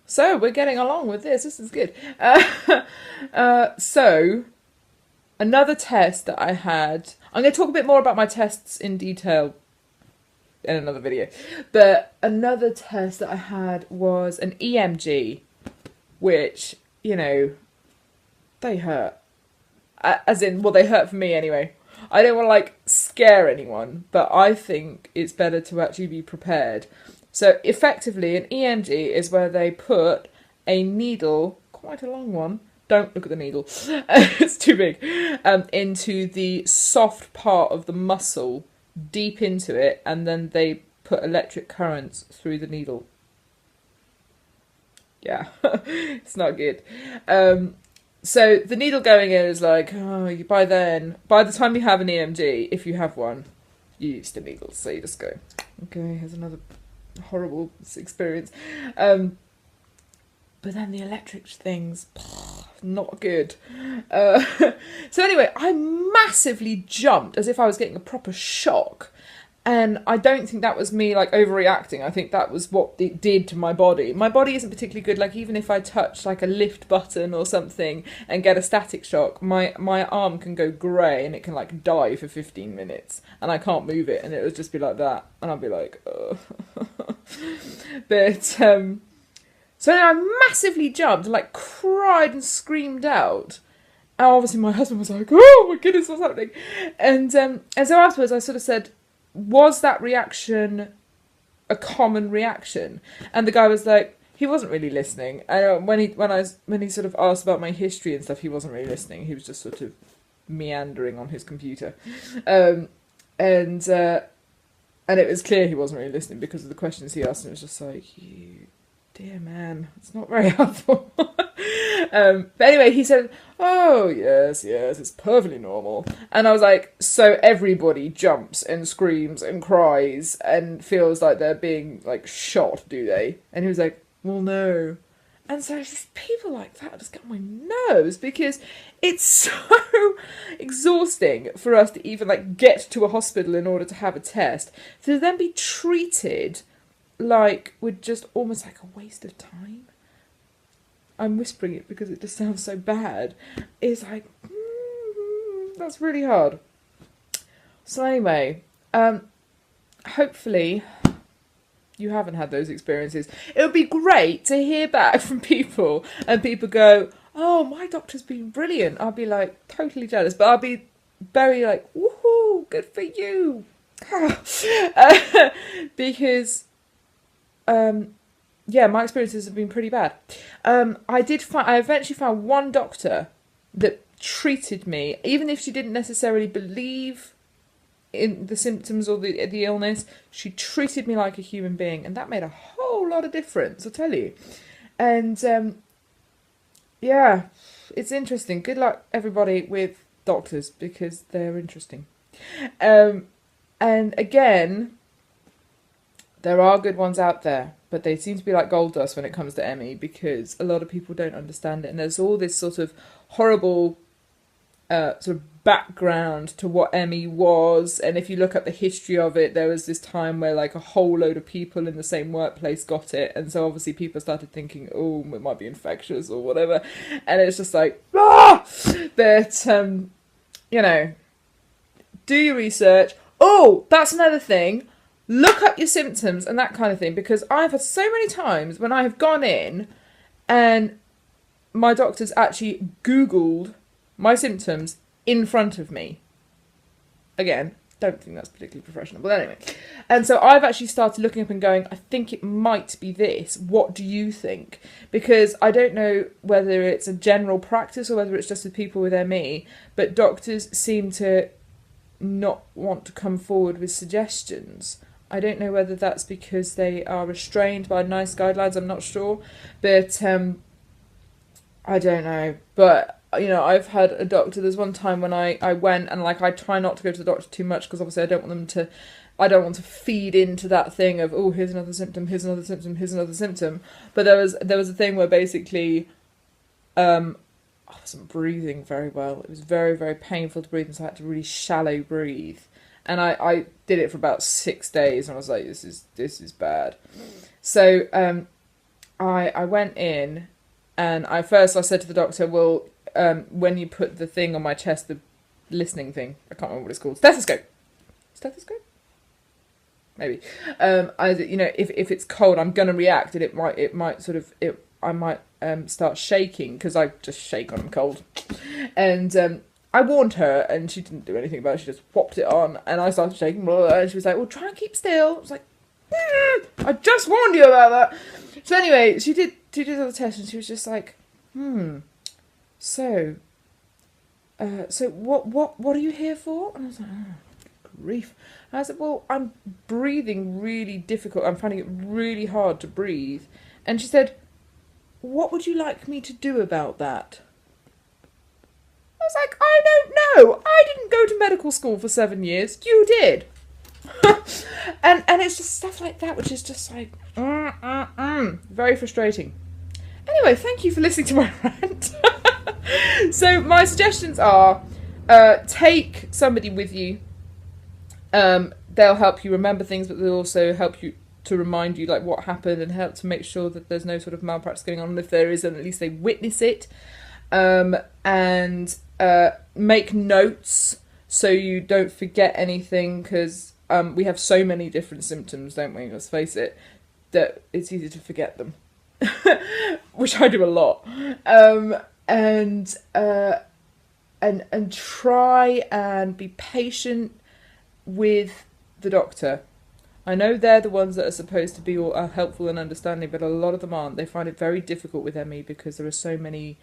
So we're getting along with this. This is good. So another test that I had. I'm going to talk a bit more about my tests in detail in another video. But another test that I had was an EMG, which, you know, they hurt. As in, well, they hurt for me anyway. I don't want to like scare anyone, but I think it's better to actually be prepared. So effectively, an EMG is where they put a needle, quite a long one. Don't look at the needle; it's too big. Into the soft part of the muscle, deep into it, and then they put electric currents through the needle. Yeah, it's not good. So the needle going in is like, oh, by the time you have an EMG, if you have one, you use the needles. So you just go, okay, here's another horrible experience. But then the electric things, not good. Uh, so anyway, I massively jumped as if I was getting a proper shock. And I don't think that was me like overreacting. I think that was what it did to my body. My body isn't particularly good. Like even if I touch like a lift button or something and get a static shock, my arm can go grey and it can like die for 15 minutes and I can't move it and it would just be like that and I'd be like, oh. But so then I massively jumped, like cried and screamed out. And obviously my husband was like, oh my goodness, what's happening? And so afterwards I sort of said, was that reaction a common reaction? And the guy was like, he wasn't really listening. And when he sort of asked about my history and stuff, he wasn't really listening. He was just sort of meandering on his computer, and it was clear he wasn't really listening because of the questions he asked. And it was just like, you dear man, it's not very helpful. But anyway, he said, oh, yes, it's perfectly normal. And I was like, so everybody jumps and screams and cries and feels like they're being, like, shot, do they? And he was like, well, no. And so it's just people like that just get on my nerves because it's so exhausting for us to even, like, get to a hospital in order to have a test. To then be treated like with just almost like a waste of time. I'm whispering it because it just sounds so bad. It's like, that's really hard. So anyway, hopefully you haven't had those experiences. It would be great to hear back from people and people go, oh, my doctor's been brilliant. I'll be like totally jealous, but I'll be very like, woohoo, good for you. Because yeah, my experiences have been pretty bad. I eventually found one doctor that treated me, even if she didn't necessarily believe in the symptoms or the illness. She treated me like a human being, and that made a whole lot of difference, I'll tell you. And yeah, it's interesting. Good luck, everybody, with doctors because they're interesting. And again, there are good ones out there, but they seem to be like gold dust when it comes to ME because a lot of people don't understand it. And there's all this sort of horrible sort of background to what ME was. And if you look at the history of it, there was this time where like a whole load of people in the same workplace got it. And so obviously people started thinking, oh, it might be infectious or whatever. And it's just like, ah! But, you know, do your research. Oh, that's another thing. Look up your symptoms and that kind of thing, because I've had so many times when I have gone in and my doctor's actually Googled my symptoms in front of me. Again, don't think that's particularly professional, but anyway. And so I've actually started looking up and going, I think it might be this. What do you think? Because I don't know whether it's a general practice or whether it's just with people with ME, but doctors seem to not want to come forward with suggestions. I don't know whether that's because they are restrained by NICE guidelines, I'm not sure. But I don't know. But, you know, I've had a doctor, there's one time when I went and, like, I try not to go to the doctor too much because obviously I don't want to feed into that thing of, oh, here's another symptom, here's another symptom, here's another symptom. But there was a thing where basically I wasn't breathing very well. It was very, very painful to breathe, and so I had to really shallow breathe. And I did it for about 6 days, and I was like, this is bad. So I went in, and I said to the doctor, well, when you put the thing on my chest, the listening thing, I can't remember what it's called, stethoscope, maybe. If it's cold, I'm gonna react, and I might start shaking because I just shake when I'm cold, and I warned her, and she didn't do anything about it. She just whopped it on, and I started shaking. Blah, blah, blah, and she was like, "Well, try and keep still." I was like, "I just warned you about that." So anyway, she did the test, and she was just like, So what are you here for?" And I was like, "Oh, grief." And I said, "Well, I'm breathing really difficult. I'm finding it really hard to breathe." And she said, "What would you like me to do about that?" I was like, "I don't know. I didn't go to medical school for 7 years. You did." and it's just stuff like that, which is just like, very frustrating. Anyway, thank you for listening to my rant. So my suggestions are, take somebody with you. They'll help you remember things, but they'll also help you to remind you like what happened and help to make sure that there's no sort of malpractice going on. And if there is, then at least they witness it. And make notes so you don't forget anything, because we have so many different symptoms, don't we? Let's face it, that it's easy to forget them, which I do a lot. And try and be patient with the doctor. I know they're the ones that are supposed to be all helpful and understanding, but a lot of them aren't. They find it very difficult with ME because there are so many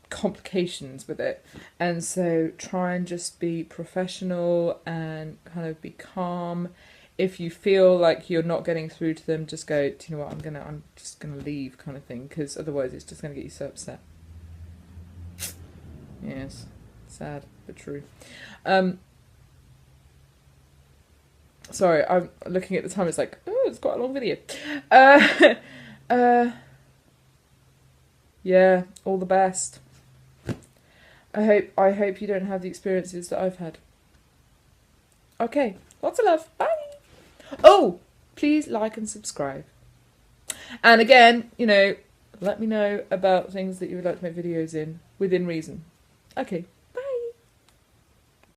complications with it, and so try and just be professional and kind of be calm. If you feel like you're not getting through to them, just go, "Do you know what, I'm just gonna leave," kind of thing, because otherwise it's just gonna get you so upset. Yes, sad but true. Sorry, I'm looking at the time. It's like, oh, it's quite a long video. Yeah, all the best. I hope you don't have the experiences that I've had. Okay, lots of love. Bye. Oh, please like and subscribe. And again, let me know about things that you would like to make videos in, within reason. Okay.